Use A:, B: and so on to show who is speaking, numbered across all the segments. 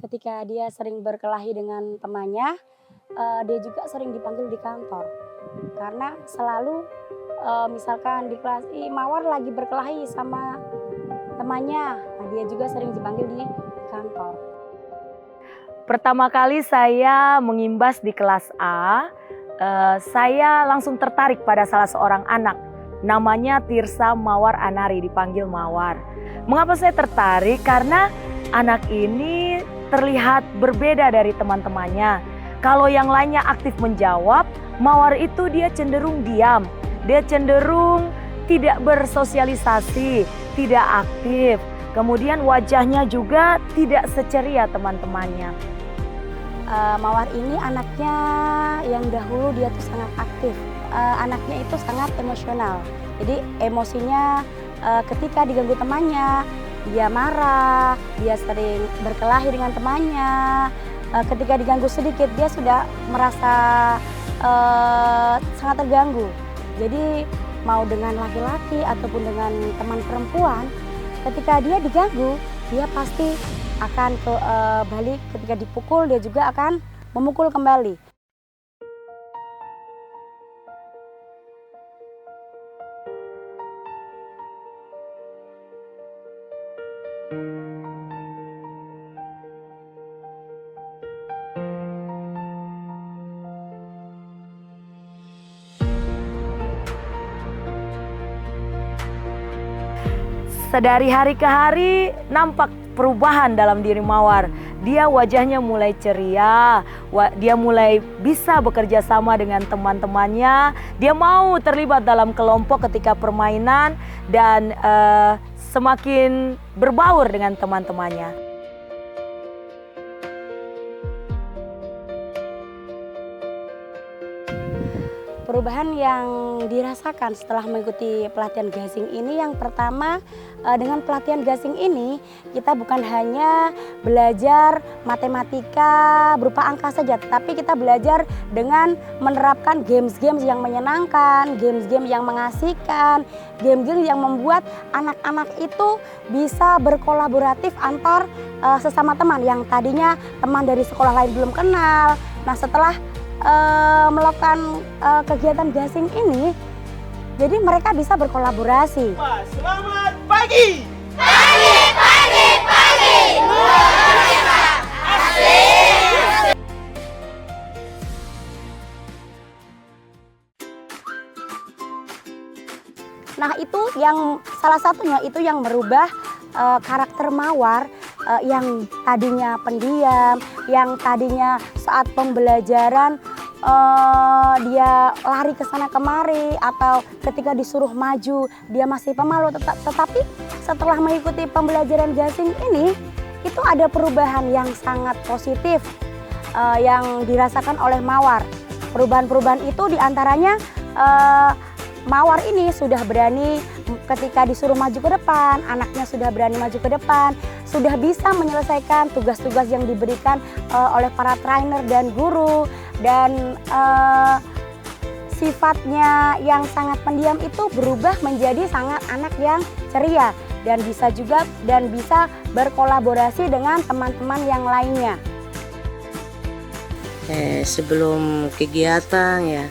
A: ketika dia sering berkelahi dengan temannya, dia juga sering dipanggil di kantor. Karena selalu, misalkan di kelas, "Ih, Mawar lagi berkelahi sama temannya." Nah, dia juga sering dipanggil di kantor.
B: Pertama kali saya mengimbas di kelas A, saya langsung tertarik pada salah seorang anak, namanya Tirsa Mawar Anari, dipanggil Mawar. Mengapa saya tertarik? Karena anak ini terlihat berbeda dari teman-temannya. Kalau yang lainnya aktif menjawab, Mawar itu dia cenderung diam, dia cenderung tidak bersosialisasi, tidak aktif. Kemudian wajahnya juga tidak seceria teman-temannya.
A: Mawar ini anaknya yang dahulu dia tuh sangat aktif, anaknya itu sangat emosional. Jadi emosinya, ketika diganggu temannya, dia marah, dia sering berkelahi dengan temannya. Ketika diganggu sedikit dia sudah merasa sangat terganggu. Jadi mau dengan laki-laki ataupun dengan teman perempuan, ketika dia diganggu, dia pasti akan balik. Ketika dipukul dia juga akan memukul kembali.
B: Sedari hari ke hari nampak perubahan dalam diri Mawar. Dia wajahnya mulai ceria, dia mulai bisa bekerja sama dengan teman-temannya. Dia mau terlibat dalam kelompok ketika permainan dan semakin berbaur dengan teman-temannya.
A: Perubahan yang dirasakan setelah mengikuti pelatihan gasing ini, yang pertama, dengan pelatihan gasing ini kita bukan hanya belajar matematika berupa angka saja, tetapi kita belajar dengan menerapkan games-games yang menyenangkan, games-games yang mengasihkan, game-game yang membuat anak-anak itu bisa berkolaboratif antar sesama teman yang tadinya teman dari sekolah lain belum kenal. Nah, setelah melakukan kegiatan gasing ini, jadi mereka bisa berkolaborasi.
C: Selamat pagi!
D: Pagi, pagi, pagi! Luar biasa! Asik!
A: Nah, itu yang salah satunya itu yang merubah karakter Mawar, yang tadinya pendiam, yang tadinya saat pembelajaran dia lari ke sana kemari, atau ketika disuruh maju dia masih pemalu. Tetapi setelah mengikuti pembelajaran gasing ini, itu ada perubahan yang sangat positif yang dirasakan oleh Mawar. Perubahan-perubahan itu diantaranya Mawar ini sudah berani ketika disuruh maju ke depan, anaknya sudah berani maju ke depan, sudah bisa menyelesaikan tugas-tugas yang diberikan oleh para trainer dan guru, dan sifatnya yang sangat pendiam itu berubah menjadi sangat anak yang ceria dan bisa berkolaborasi dengan teman-teman yang lainnya.
E: Sebelum kegiatan ya,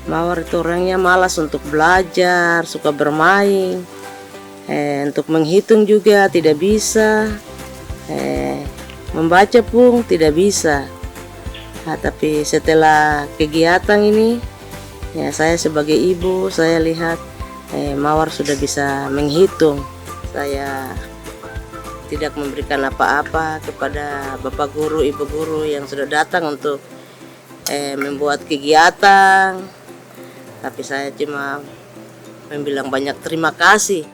E: Mawar itu orangnya malas untuk belajar, suka bermain, untuk menghitung juga tidak bisa, membaca pun tidak bisa. Nah, tapi setelah kegiatan ini, ya saya sebagai ibu, saya lihat Mawar sudah bisa menghitung. Saya tidak memberikan apa-apa kepada bapak guru, ibu guru yang sudah datang untuk membuat kegiatan. Tapi saya cuma membilang banyak terima kasih.